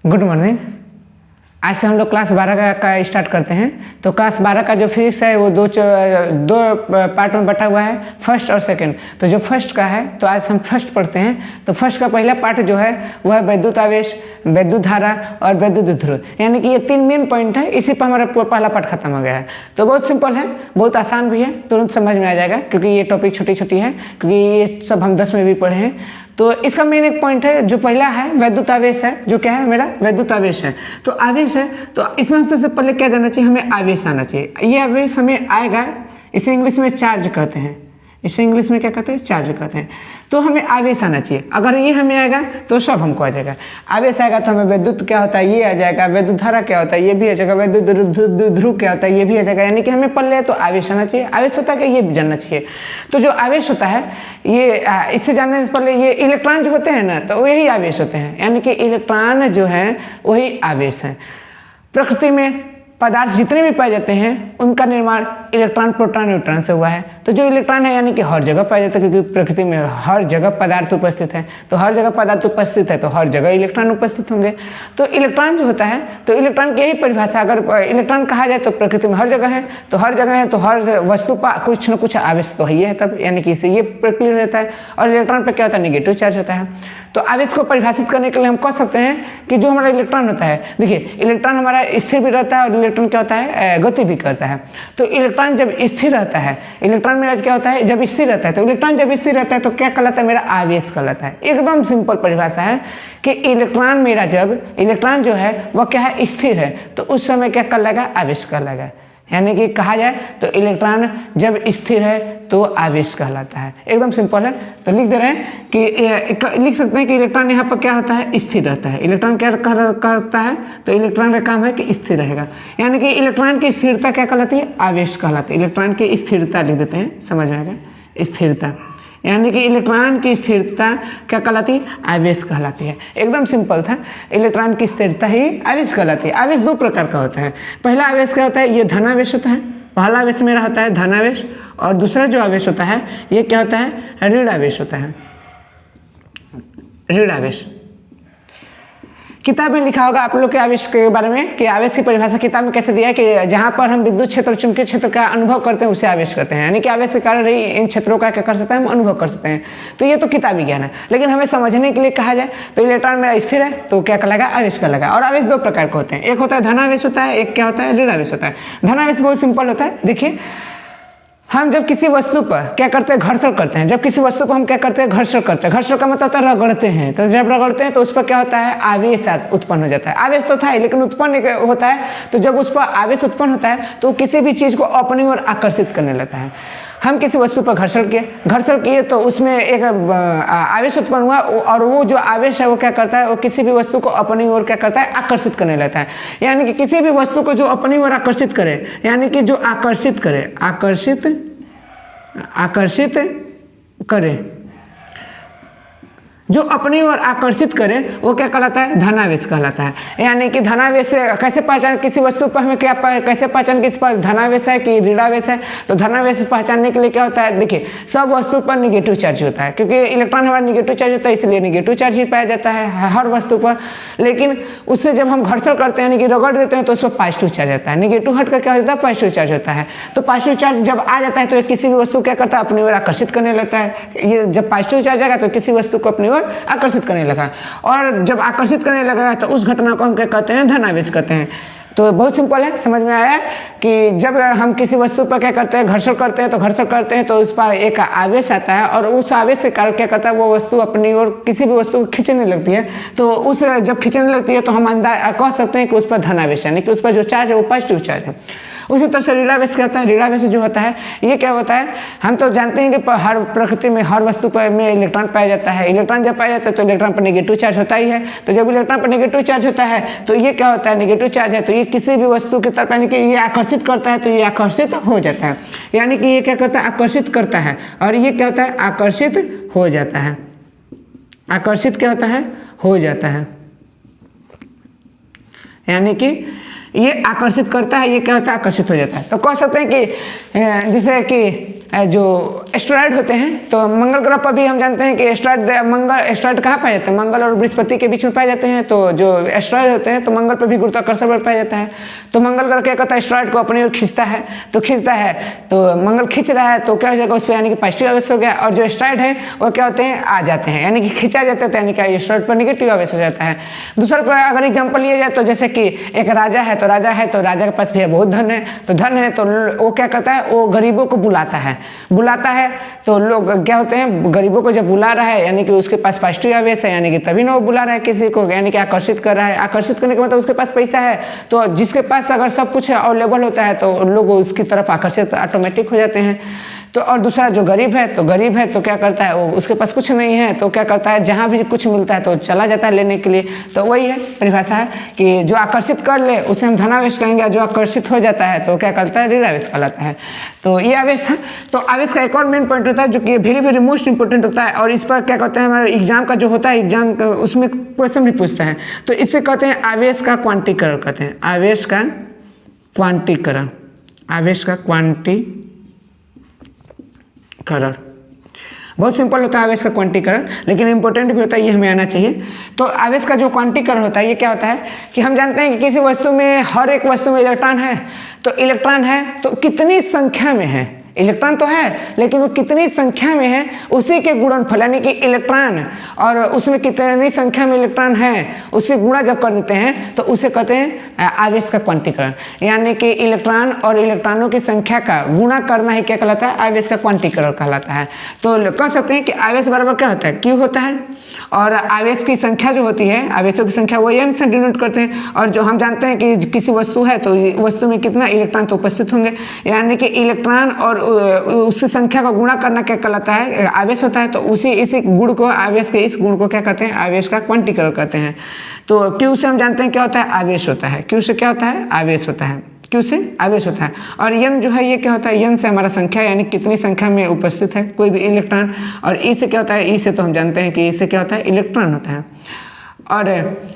Good morning. आज से हम लोग क्लास 12 का स्टार्ट करते हैं। तो क्लास 12 का जो फिजिक्स है वो दो पार्ट में बटा हुआ है, फर्स्ट और सेकंड। तो जो फर्स्ट का है तो आज हम फर्स्ट पढ़ते हैं। तो फर्स्ट का पहला पार्ट जो है वह है वैद्युत आवेश, वैद्युत धारा और वैद्युत ध्रुव, यानी कि ये 3 मेन पॉइंट है। इसी पर हमारा पहला पार्ट खत्म हो गया है। तो बहुत सिंपल है, बहुत आसान भी है, तुरंत समझ में आ जाएगा क्योंकि ये टॉपिक छोटी छोटी है, क्योंकि ये सब हम 10 में भी पढ़े हैं। तो इसका मेन एक पॉइंट है, जो पहला है वैद्युत आवेश है, जो क्या है मेरा वैद्युत आवेश है। तो आवेश है, तो इसमें हम सबसे पहले क्या जानना चाहिए, हमें आवेश आना चाहिए। ये आवेश हमें आएगा, इसे इंग्लिश में चार्ज कहते हैं, इसे इंग्लिश में क्या कहते हैं, चार्ज कहते हैं। तो हमें आवेश आना चाहिए। अगर ये हमें आएगा तो सब हमको आ जाएगा। आवेश आएगा तो हमें वैद्युत क्या होता है ये आ जाएगा, वैद्युत धारा क्या होता है ये भी आ जाएगा, वैद्युत ध्रुव क्या होता है ये भी आ जाएगा। यानी कि हमें पढ़ तो आवेश आना चाहिए। आवेश होता है कि ये भी जानना चाहिए। तो जो आवेश होता है ये इससे जानने से पहले ये इलेक्ट्रॉन जो होते हैं ना, तो वही आवेश होते हैं। यानी कि इलेक्ट्रॉन जो है वही आवेश है। प्रकृति में पदार्थ जितने भी पाए जाते हैं उनका निर्माण इलेक्ट्रॉन, प्रोटॉन, न्यूट्रॉन से हुआ है। तो जो इलेक्ट्रॉन है यानी कि हर जगह पाया जाता है, क्योंकि प्रकृति में हर जगह पदार्थ उपस्थित है। तो हर जगह पदार्थ उपस्थित है तो हर जगह इलेक्ट्रॉन उपस्थित होंगे। तो इलेक्ट्रॉन जो होता है, तो इलेक्ट्रॉन की यही परिभाषा, अगर इलेक्ट्रॉन कहा जाए तो प्रकृति में हर जगह है, तो हर जगह है तो हर वस्तु पर कुछ न कुछ आवेश तो ही है तब, यानी कि इससे ये क्लियर रहता है। और इलेक्ट्रॉन पर क्या होता है, निगेटिव चार्ज होता है। तो आवेश को परिभाषित करने के लिए हम कह सकते हैं कि जो हमारा इलेक्ट्रॉन होता है, देखिए इलेक्ट्रॉन हमारा स्थिर भी रहता है और इलेक्ट्रॉन क्या होता है, गति भी करता है। तो इलेक्ट्रॉन जब स्थिर रहता है, इलेक्ट्रॉन मेरा क्या होता है, जब स्थिर रहता है, तो इलेक्ट्रॉन जब स्थिर रहता है तो क्या कहलाता है, मेरा आवेश कहलाता है। एकदम सिंपल परिभाषा है कि इलेक्ट्रॉन मेरा, जब इलेक्ट्रॉन जो है वह क्या है, स्थिर है, तो उस समय क्या कहलाएगा, आवेश कहलाएगा। यानी कि कहा जाए तो इलेक्ट्रॉन जब स्थिर है तो आवेश कहलाता है। एकदम सिंपल है। तो लिख दे रहे हैं कि लिख सकते हैं कि इलेक्ट्रॉन यहाँ पर क्या होता है, स्थिर रहता है। इलेक्ट्रॉन क्या करता है, तो इलेक्ट्रॉन का काम है कि स्थिर रहेगा। यानी कि इलेक्ट्रॉन की स्थिरता क्या कहलाती है, आवेश कहलाती है। इलेक्ट्रॉन की स्थिरता लिख देते हैं, समझ में आएगा, स्थिरता। यानी कि इलेक्ट्रॉन की स्थिरता क्या कहलाती है, आवेश कहलाती है। एकदम सिंपल था, इलेक्ट्रॉन की स्थिरता ही आवेश कहलाती है। आवेश 2 प्रकार का होता है। पहला आवेश क्या होता है, ये धनावेश होता है। पहला आवेश मेरा होता है धनावेश, और दूसरा जो आवेश होता है ये क्या होता है, ऋण आवेश होता है। ऋण आवेश किताब में लिखा होगा आप लोग के आवेश के बारे में, कि आवेश की परिभाषा किताब में कैसे दिया है कि जहाँ पर हम विद्युत क्षेत्र और चुंबकीय क्षेत्र का अनुभव करते हैं उसे आवेश कहते हैं। यानी कि आवेश के कारण ही इन क्षेत्रों का क्या कर सकते हैं, हम अनुभव कर सकते हैं। तो ये तो किताबी ज्ञान है, लेकिन हमें समझने के लिए कहा जाए तो इलेक्ट्रॉन मेरा स्थिर है तो क्या कहलाएगा, आवेश कहलाएगा। और आवेश 2 प्रकार के होते हैं, एक होता है धनावेश होता है, एक क्या होता है, ऋण आवेश होता है। धनावेश बहुत सिंपल होता है। देखिए हम जब किसी वस्तु पर क्या करते हैं, घर्षण करते हैं। जब किसी वस्तु पर हम क्या करते हैं, घर्षण करते हैं। घर्षण का मतलब होता है रगड़ते हैं। तो जब रगड़ते हैं तो उस पर क्या होता है, आवेश उत्पन्न हो जाता है। आवेश तो था ही, लेकिन उत्पन्न होता है। तो जब उस पर आवेश उत्पन्न होता है तो किसी भी चीज़ को अपनी ओर आकर्षित करने लगता है। हम किसी वस्तु पर घर्षण किए तो उसमें एक आवेश उत्पन्न हुआ, और वो जो आवेश है वो क्या करता है, वो किसी भी वस्तु को अपनी ओर क्या करता है, आकर्षित करने लगता है। यानी कि किसी भी वस्तु को जो अपनी ओर आकर्षित करे, यानी कि जो आकर्षित करे, आकर्षित करे, जो अपनी ओर आकर्षित करे वो क्या कहलाता है, धनावेश कहलाता है। यानी कि धनावेश कैसे पहचान, किसी वस्तु पर हमें क्या कैसे पहचान, किस पर धनावेश है कि ऋणावेश है। तो धनावेश पहचानने के लिए क्या होता है, देखिए सब वस्तु पर निगेटिव चार्ज होता है, क्योंकि इलेक्ट्रॉन हमारा निगेटिव चार्ज होता है, इसलिए निगेटिव चार्ज ही पाया जाता है हर वस्तु पर। लेकिन उससे जब हम घर्षण करते हैं यानी कि रगड़ देते हैं तो उस पर पॉजिटिव चार्ज आता है। निगेटिव हट कर क्या होता है, पॉजिटिव चार्ज होता है। तो पॉजिटिव चार्ज जब आ जाता है तो किसी भी वस्तु क्या करता है, अपनी ओर आकर्षित करने लगता है। ये जब पॉजिटिव चार्ज आएगा तो किसी वस्तु को अपनी आकर्षित करने लगा, और जब आकर्षित करने लगा तो उस घटना को हम क्या कहते हैं, धनावेश कहते हैं। तो बहुत सिंपल है, समझ में आया कि जब हम किसी वस्तु पर क्या करते हैं, घर्षण करते हैं, तो घर्षण करते हैं तो उस पर एक आवेश आता है, और उस आवेश के कारण क्या करता है, वो वस्तु अपनी ओर किसी भी वस्तु को खींचने लगती है। तो उस जब खींचने लगती है तो हम कह सकते हैं कि उस पर धनावेश, यानी कि उस पर जो चार्ज है वो पॉजिटिव चार्ज है। उसी तरह से ऋणावेश क्या होता है, ऋणावेश जो होता है ये क्या होता है, हम तो जानते हैं कि हर प्रकृति में हर वस्तु पर में इलेक्ट्रॉन पाया जाता है। इलेक्ट्रॉन जब पाया जाता है तो इलेक्ट्रॉन पर नेगेटिव चार्ज होता ही है। तो जब इलेक्ट्रॉन पर नेगेटिव चार्ज होता है तो ये क्या होता है, नेगेटिव चार्ज है तो ये किसी भी वस्तु की तरफ, यानी कि ये आकर्षित करता है तो ये आकर्षित हो जाता है। यानी कि ये क्या करता है, आकर्षित करता है, और ये क्या होता है, आकर्षित हो जाता है। आकर्षित क्या होता है, हो जाता है। यानी कि ये आकर्षित करता है, ये क्या होता है, आकर्षित हो जाता है। तो कह सकते हैं कि जैसे कि जो एस्टेरॉयड होते हैं, तो मंगल ग्रह पर भी हम जानते हैं कि एस्टेरॉयड कहाँ पाए जाते हैं, मंगल और बृहस्पति के बीच में पाए जाते हैं। तो जो एस्टेरॉयड होते हैं तो मंगल पर भी गुरुत्वाकर्षण बल पाया जाता है। तो मंगल ग्रह क्या करता है, एस्टेरॉयड को अपनी ओर खींचता है, तो मंगल खींच रहा है तो क्या हो जाएगा उस पर, यानी कि पॉजिटिव आवेश हो गया। और जो एस्टेरॉयड है वो क्या होते हैं, आ जाते हैं, यानी कि खींचा जाता है, यानी कि एस्टेरॉयड पर निगेटिव आवेश हो जाता है। दूसरा पर अगर एग्जाम्पल लिया जाए तो जैसे कि एक राजा है, तो राजा के पास भी बहुत धन है, तो धन है तो वो क्या करता है, वो गरीबों को बुलाता है तो लोग क्या होते हैं, गरीबों को जब बुला रहा है यानी कि उसके पास पॉजिटिव आवेश है, यानी कि तभी ना वो बुला रहा है किसी को, यानी कि आकर्षित कर रहा है। आकर्षित करने का मतलब उसके पास पैसा है, तो जिसके पास अगर सब कुछ अवेलेबल होता है तो लोग उसकी तरफ आकर्षित ऑटोमेटिक हो जाते हैं। तो और दूसरा जो गरीब है तो क्या करता है, वो उसके पास कुछ नहीं है तो क्या करता है, जहाँ भी कुछ मिलता है तो चला जाता है लेने के लिए। तो वही है परिभाषा है कि जो आकर्षित कर ले उसे हम धनावेश कहेंगे, जो आकर्षित हो जाता है तो क्या करता है, ऋण आवेश कहलाता है। तो ये आवेश था। तो आवेश का एक और मेन पॉइंट होता है जो कि वेरी वेरी मोस्ट इंपॉर्टेंट होता है, और इस पर क्या कहते हैं, हमारे एग्जाम का जो होता है, एग्जाम उसमें क्वेश्चन भी पूछता है। तो इससे कहते हैं आवेश का क्वांटीकरण कहते हैं, आवेश का क्वांटीकरण, बहुत सिंपल होता है आवेश का क्वांटीकरण, लेकिन इंपॉर्टेंट भी होता है, ये हमें आना चाहिए। तो आवेश का जो क्वांटीकरण होता है ये क्या होता है कि हम जानते हैं कि किसी वस्तु में, हर एक वस्तु में इलेक्ट्रॉन है, तो इलेक्ट्रॉन है तो कितनी संख्या में है, इलेक्ट्रॉन तो है लेकिन वो कितनी संख्या में है उसी के गुणनफल, यानी कि इलेक्ट्रॉन और उसमें कितनी संख्या में इलेक्ट्रॉन है उसे गुणा जब कर देते हैं तो उसे कहते हैं आवेश का क्वांटीकरण। यानी कि इलेक्ट्रॉन और इलेक्ट्रॉनों की संख्या का गुणा करना ही क्या कहलाता है, आवेश का क्वांटीकरण कहलाता है। तो कह सकते हैं कि आवेश बराबर क्या होता है, क्यू होता है, और आवेश की संख्या जो होती है, आवेशों की संख्या वो एन से डिनोट करते हैं। और जो हम जानते हैं कि किसी वस्तु है तो वस्तु में कितना इलेक्ट्रॉन तो उपस्थित होंगे, यानी कि इलेक्ट्रॉन और उसकी संख्या का गुणा करना क्या कहलाता है, आवेश होता है। तो इसी गुण को, आवेश के इस गुण को क्या कहते हैं, आवेश का क्वांटीकरण कहते हैं। तो क्यू से हम जानते हैं क्या होता है, आवेश होता है। क्यू से क्या होता है, आवेश होता है, क्यू से आवेश होता है। और यन जो है ये क्या होता है, यन से हमारा संख्या, यानी कितनी संख्या में उपस्थित है कोई भी इलेक्ट्रॉन। और ई से क्या होता है, ई से तो हम जानते हैं कि ई से क्या होता है, इलेक्ट्रॉन होता है। और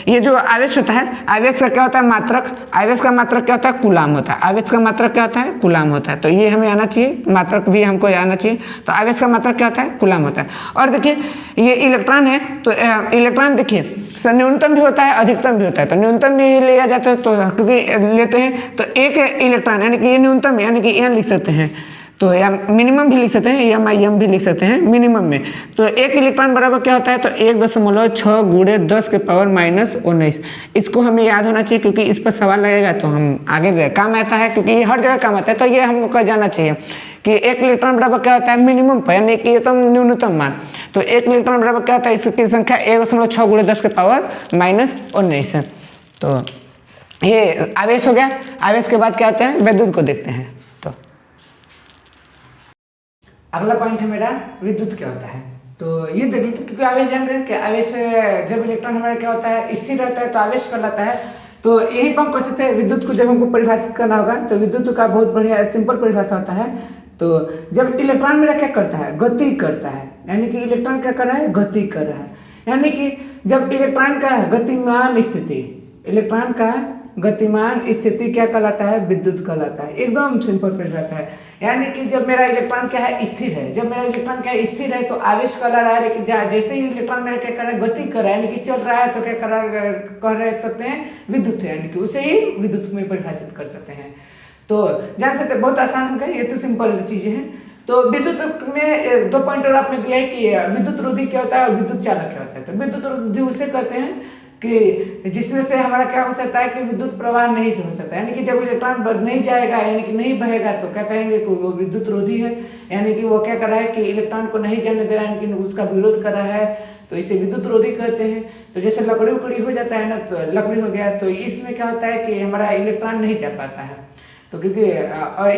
ये जो आवेश होता है, आवेश का क्या होता है, मात्रक, आवेश का मात्रक क्या होता है, कूलाम होता है। आवेश का मात्रक क्या होता है, कूलाम होता है। तो ये हमें आना चाहिए, मात्रक भी हमको आना चाहिए। तो आवेश का मात्रक क्या होता है, कूलाम होता है। और देखिए ये इलेक्ट्रॉन है, तो इलेक्ट्रॉन देखिए न्यूनतम भी होता है, अधिकतम भी होता है। तो न्यूनतम भी लिया जाता है तो लेते हैं तो एक इलेक्ट्रॉन, यानी कि ये न्यूनतम, यानी कि एन लिख सकते हैं, तो या मिनिमम भी लिख सकते हैं, एम आई एम भी लिख सकते हैं मिनिमम में। तो एक इलेक्ट्रॉन बराबर क्या होता है, तो 1.6 गुणे 10 के पावर -19। इसको हमें याद होना चाहिए क्योंकि इस पर सवाल लगेगा तो हम आगे काम आता है, क्योंकि ये हर जगह काम आता है। तो ये हमको जाना चाहिए कि एक इलेक्ट्रॉन बराबर क्या होता है, मिनिमम पर, यानी कि ये तो न्यूनतम मान। तो एक इलेक्ट्रॉन बराबर क्या होता है, इसकी संख्या 1.6 गुणे 10 के पावर -19। तो ये आवेश हो गया। आवेश के बाद क्या होता है, विद्युत को देखते हैं। तो अगला पॉइंट है मेरा, विद्युत क्या होता है। तो ये देख लेते हैं, क्योंकि आवेश जान रहे हैं कि आवेश जब इलेक्ट्रॉन हमारा क्या होता है, स्थिर रहता है तो आवेश कहलाता है। तो यही हम कह सकते हैं, विद्युत को जब हमको परिभाषित करना होगा तो विद्युत का बहुत बढ़िया सिंपल परिभाषा होता है। तो जब इलेक्ट्रॉन मेरा क्या करता है, गति करता है, यानी कि इलेक्ट्रॉन क्या कर रहा है, गति कर रहा है। यानी कि जब इलेक्ट्रॉन का गतिमान स्थिति, इलेक्ट्रॉन का गतिमान स्थिति क्या कहलाता है, विद्युत कहलाता है। एकदम सिंपल परिभाषा है। यानी कि जब मेरा इलेक्ट्रॉन क्या है, स्थिर है, जब मेरा इलेक्ट्रॉन क्या है, स्थिर है तो आवेश कहला रहा है। लेकिन जैसे ही इलेक्ट्रॉन मेरा क्या कर रहा है, गति कर रहा है, यानी कि चल रहा है, तो क्या कर रहा है, कह सकते हैं विद्युत है, यानी कि उसे ही विद्युत में परिभाषित कर सकते हैं। तो जान सकते, बहुत आसान होगा, ये तो सिंपल चीजें हैं। तो विद्युत में 2 पॉइंट और आपने दिया है कि विद्युत रोधी क्या होता है और विद्युत चालक क्या होता है। तो विद्युत रोधी उसे कहते हैं कि जिसमें से हमारा क्या हो सकता है कि विद्युत प्रवाह नहीं से हो सकता है, यानी कि जब इलेक्ट्रॉन नहीं जाएगा, यानी कि नहीं बहेगा, तो क्या कहेंगे कि वो विद्युत रोधी है। यानी कि वो क्या कर रहा है कि इलेक्ट्रॉन को नहीं जाने दे रहा है, यानी कि उसका विरोध कर रहा है, तो इसे विद्युत रोधी कहते हैं। तो जैसे लकड़ी उकड़ी हो जाता है ना, तो लकड़ी हो गया, तो इसमें क्या होता है कि हमारा इलेक्ट्रॉन नहीं जा पाता है, तो क्योंकि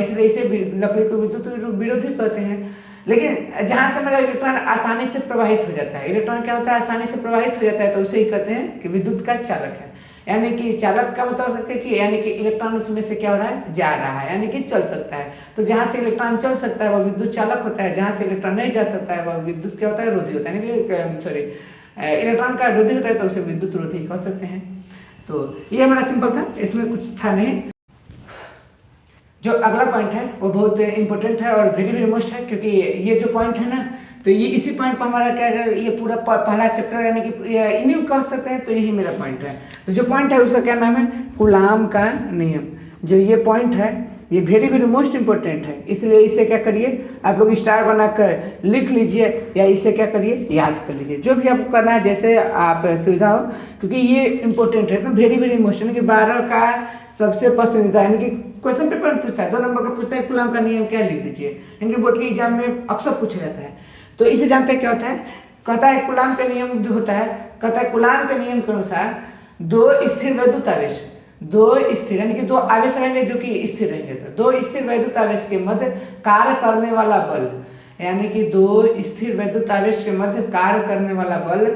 इसलिए इसे लकड़ी को विद्युत विरोधी कहते हैं। लेकिन जहाँ से मेरा इलेक्ट्रॉन आसानी से प्रवाहित हो जाता है, इलेक्ट्रॉन क्या होता है, आसानी से प्रवाहित हो जाता है, तो उसे ही कहते हैं कि विद्युत का चालक है। यानी कि चालक का मतलब है कि यानी कि इलेक्ट्रॉन उसमें से क्या हो रहा है, जा रहा है, यानी कि चल सकता है। तो जहाँ से इलेक्ट्रॉन चल सकता है वह विद्युत चालक होता है, जहाँ से इलेक्ट्रॉन नहीं जा सकता है वह विद्युत क्या होता है, रोधी होता है। यानी कि सॉरी, इलेक्ट्रॉन का रोधी होता है तो उसे विद्युत रोधी कह सकते हैं। तो ये हमारा सिंपल था, इसमें कुछ था नहीं। जो अगला पॉइंट है वो बहुत इंपॉर्टेंट है और वेरी वेरी मोस्ट है, क्योंकि ये जो पॉइंट है ना, तो ये इसी पॉइंट पर हमारा क्या है, ये पूरा पहला चैप्टर यानी कि इन्हीं कह सकते हैं, तो यही मेरा पॉइंट है। तो जो पॉइंट है उसका क्या नाम है, कूलाम का नियम। जो ये पॉइंट है ये वेरी वेरी मोस्ट इंपॉर्टेंट है, इसलिए इसे क्या करिए आप लोग स्टार बनाकर लिख लीजिए या इसे क्या करिए याद कर लीजिए, जो भी आपको करना है जैसे आप सुविधा हो, क्योंकि ये इंपॉर्टेंट है, तो वेरी वेरी इंपॉर्टेंट कि 12 का सबसे पसंदीदा यानी कि क्वेश्चन पेपर में पूछता है 2 नंबर का पूछता है कूलाम का नियम क्या लिख दीजिए, इनके बोर्ड के एग्जाम में अक्सर पूछा जाता है। तो इसे जानते हैं क्या होता है, कहता है कूलाम का नियम जो होता है, कहता है कूलाम के नियम के अनुसार 2 स्थिर वैद्युत आवेश, 2 स्थिर यानी कि 2 आवेश रहेंगे जो कि स्थिर रहेंगे, तो 2 स्थिर वैद्युत आवेश के मध्य कार्य करने वाला बल, यानी कि 2 स्थिर वैद्युत आवेश के मध्य कार्य करने वाला बल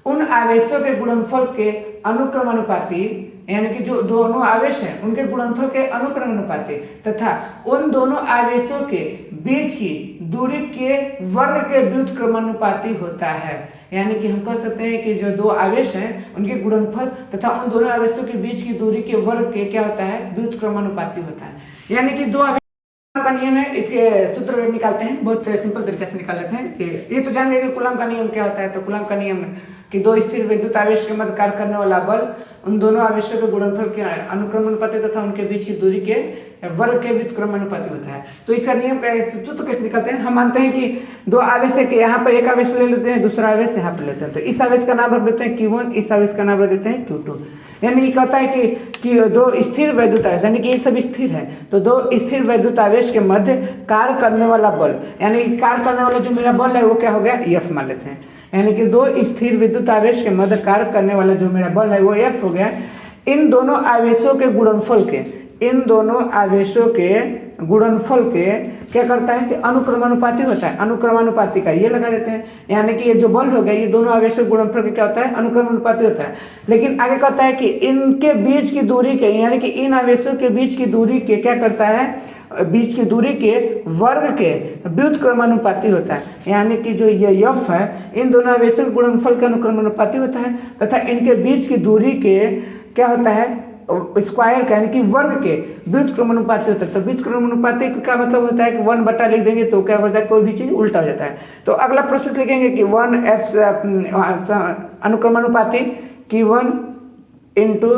उन आवेशों के गुणनफल के अनुक्रमानुपाती, यानी कि जो दोनों आवेश हैं उनके गुणनफल के अनुक्रमानुपाती तथा उन दोनों आवेशों के बीच की दूरी के वर्ग के व्युत्क्रमानुपाती होता है। यानी कि हम कह सकते हैं कि जो 2 आवेश हैं उनके गुणनफल तथा उन दोनों आवेशों के बीच की दूरी के वर्ग के क्या होता है, व्युत्क्रमानुपाती होता है। यानी कि 2 आवेश का नियम है, इसके सूत्र निकालते हैं, बहुत सिंपल तरीके से निकाल लेते हैं कि ये तो जान गए कि कूलाम का नियम क्या होता है। तो कूलाम का नियम कि 2 स्थिर विद्युत आवेश के मध्य कार्य करने वाला बल उन दोनों आवेशों के गुणनफल के अनुक्रमानुपाती तथा उनके बीच की दूरी के वर्ग के व्युत्क्रमानुपाती होता है। तो इसका नियम का सूत्र कैसे निकालते हैं, हम मानते हैं कि 2 आवेश है कि यहाँ पर एक आवेश ले लेते हैं, दूसरा आवेश यहाँ पर लेते हैं, तो इस आवेश का नाम रख देते हैं Q1, इस आवेश का नाम रख देते हैं Q2। यानी ये कहता है कि 2 स्थिर वैद्युत आवेश यानी कि ये सब स्थिर है, तो 2 स्थिर वैद्युत आवेश के मध्य कार्य करने वाला बल, यानी कार्य करने वाला जो मेरा बल है वो क्या हो गया, F मान लेते हैं। यानी कि 2 स्थिर विद्युत आवेश के मध्य कार्य करने वाला जो मेरा बल है वो F हो गया। इन दोनों आवेशों के गुणनफल के, इन दोनों आवेशों के गुणनफल के क्या करता है कि अनुक्रमानुपाती होता है, अनुक्रमानुपाती का ये लगा देते हैं। यानी कि ये जो बल हो गया ये दोनों आवेशों के गुणनफल के क्या होता है, अनुक्रमानुपाती होता है। लेकिन आगे कहता है कि इनके बीच की दूरी के, यानी कि इन आवेशों के बीच की दूरी के क्या करता है, बीच की दूरी के वर्ग के व्युत्क्रमानुपाती होता है। यानी कि जो ये F है इन दोनों आवेशों के गुणनफल के अनुक्रमानुपाती होता है तथा इनके बीच की दूरी के क्या होता है, स्क्वायर का यानी कि वर्ग के व्युत्क्रमानुपाती होता है। तो व्युत्क्रमानुपाती का क्या मतलब होता है कि 1 लिख देंगे तो क्या होता है, कोई भी चीज उल्टा हो जाता है। तो अगला प्रोसेस लिखेंगे कि 1F अनुक्रमानुपाती Q1 इंटू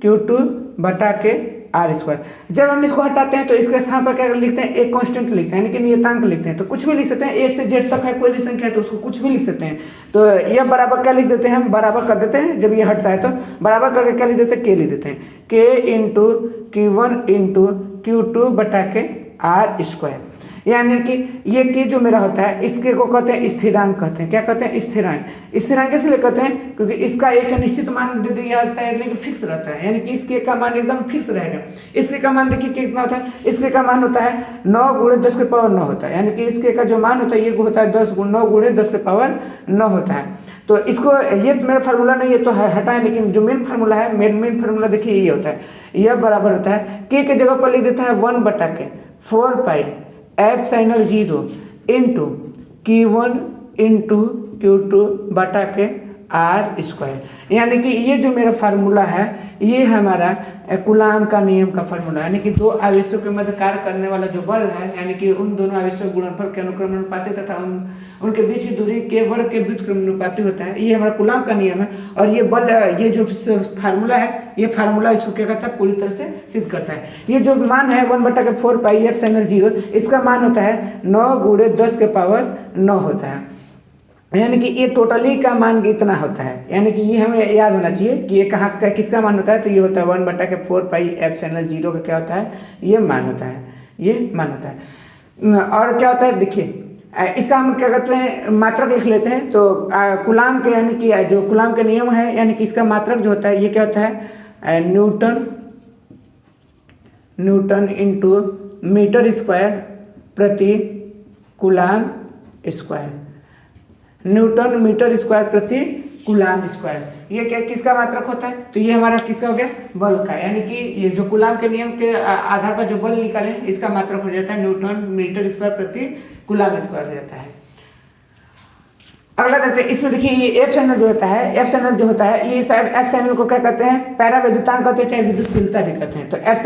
Q2 बटा के R²। जब हम इसको हटाते हैं तो इसके स्थान पर क्या लिखते हैं, एक कांस्टेंट लिखते हैं यानी कि नियतांक लिखते हैं। तो कुछ भी लिख सकते हैं, A से Z तक है कोई भी संख्या है तो उसको कुछ भी लिख सकते हैं। तो यह बराबर क्या लिख देते हैं, हम बराबर कर देते हैं, जब ये हटता है तो बराबर करके क्या लिख देते हैं, K लिख देते हैं, K into Q1 into Q2 बटा के R²। यानी कि ये K जो मेरा होता है इसके को कहते हैं स्थिरांक कहते हैं। क्या कहते हैं, स्थिरांक। स्थिरांक इसलिए कहते हैं क्योंकि इसका एक निश्चित मान दे दिया जाता है, यानी कि फिक्स रहता है, यानी कि इस K का मान एकदम फिक्स रहेगा। इसके का मान देखिए कितना होता है, इसके का मान होता है 9 × 10 के पावर 9 होता है। यानी कि इसके का जो मान होता है ये होता है 9 × 10 के पावर 9 होता है। तो इसको ये मेरा फार्मूला नहीं, ये तो हटाएं, लेकिन जो मेन फार्मूला है, मेन फार्मूला देखिए ये होता है, यह बराबर होता है K के जगह पर लिख देता है 1 बटा के 4 पाई ε0 इंटू Q1 इंटू Q2 बटा के R²। यानी कि ये जो मेरा फार्मूला है ये हमारा कूलाम का नियम का फार्मूला, यानी कि 2 आवेशों के मध्य कार्य करने वाला जो बल है, यानी कि उन दोनों आवेशों के गुणनफल के अनुक्रमानुपाती तथा उनके बीच की दूरी के वर्ग के व्युत्क्रमानुपाती होता है। ये हमारा कूलाम का नियम है। और ये बल, ये जो फार्मूला है, ये फार्मूला इसको क्या करता है, पूरी तरह से सिद्ध करता है। ये जो मान है 1 बटा के 4 पाई ε0, इसका मान होता है 9 × 10 के पावर 9 होता है। यानी कि ये टोटली का मान कितना होता है, यानी कि ये हमें याद होना चाहिए कि ये कहाँ का किसका मान होता है। तो ये होता है 1 बटा के 4 पाई ε0 का क्या होता है, ये मान होता है, ये मान होता है। और क्या होता है देखिए, इसका हम क्या कहते हैं, मात्रक लिख लेते हैं। तो कूलाम के, यानी कि जो कूलाम का नियम है, यानी कि इसका मात्रक जो होता है ये क्या होता है, न्यूटन इंटू मीटर स्क्वायर प्रति coulomb square, newton metre square प्रति कूलाम स्क्वायर। ये क्या किसका मात्रक होता है, तो ये हमारा किसका हो गया, बल का। यानी कि ये जो कूलाम के नियम के आधार पर जो बल निकाले इसका मात्रक हो जाता है न्यूटन मीटर स्क्वायर प्रति कूलाम स्क्वायर हो जाता है। अगला देखते हैं, इसमें देखिए ये एफ चैनल जो होता है, एफ चैनल जो होता है, ये सब एफ चैनल को क्या कहते हैं, पैरा वैद्युतांक कहते हैं, चाहे विद्युतशीलता भी कहते हैं। तो एफ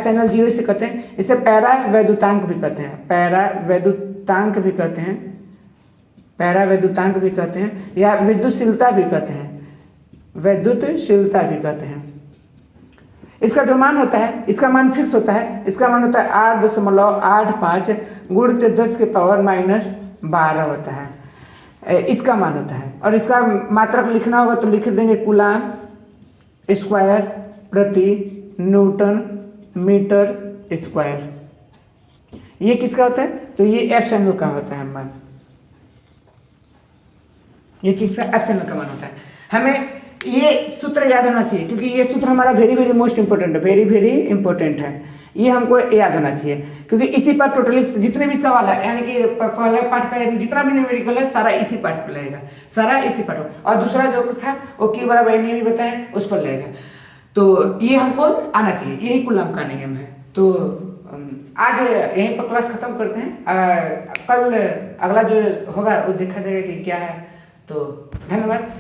चैनल जीरो इसे कहते हैं, इसे पैरा वैद्युतांक भी कहते हैं, पैरा वैद्युतांक भी कहते हैं, पैरा वैद्युतांक भी कहते हैं, या विद्युतशीलता भी कहते हैं, विद्युतशीलता भी कहते हैं। इसका जो मान होता है, इसका मान फिक्स होता है, इसका मान होता है 8.85 गुण 10⁻⁻12 होता है, इसका मान होता है। और इसका मात्रक लिखना होगा तो लिख देंगे कूलाम स्क्वायर प्रति न्यूटन मीटर स्क्वायर। ये किसका होता है, तो ये एफ चैनल का होता है मान, ये किसका, एफ चैनल का मान होता है। हमें ये सूत्र याद होना चाहिए, क्योंकि ये सूत्र हमारा वेरी वेरी मोस्ट इंपॉर्टेंट है, वेरी वेरी इंपॉर्टेंट है, ये हमको याद होना चाहिए, क्योंकि इसी पर टोटली जितने भी सवाल है, यानी कि पहले पार्ट का जितना भी न्यूमेरिकल है सारा इसी पार्ट पर लगेगा, सारा इसी पार्ट। और दूसरा जो था वो Q बराबर नहीं भी बताए उस पर लगेगा। तो ये हमको आना चाहिए, यही कूलम का नियम है। तो आज यहीं पर क्लास खत्म करते हैं, कल अगला जो होगा वो देखा जाएगा कि क्या है। तो धन्यवाद।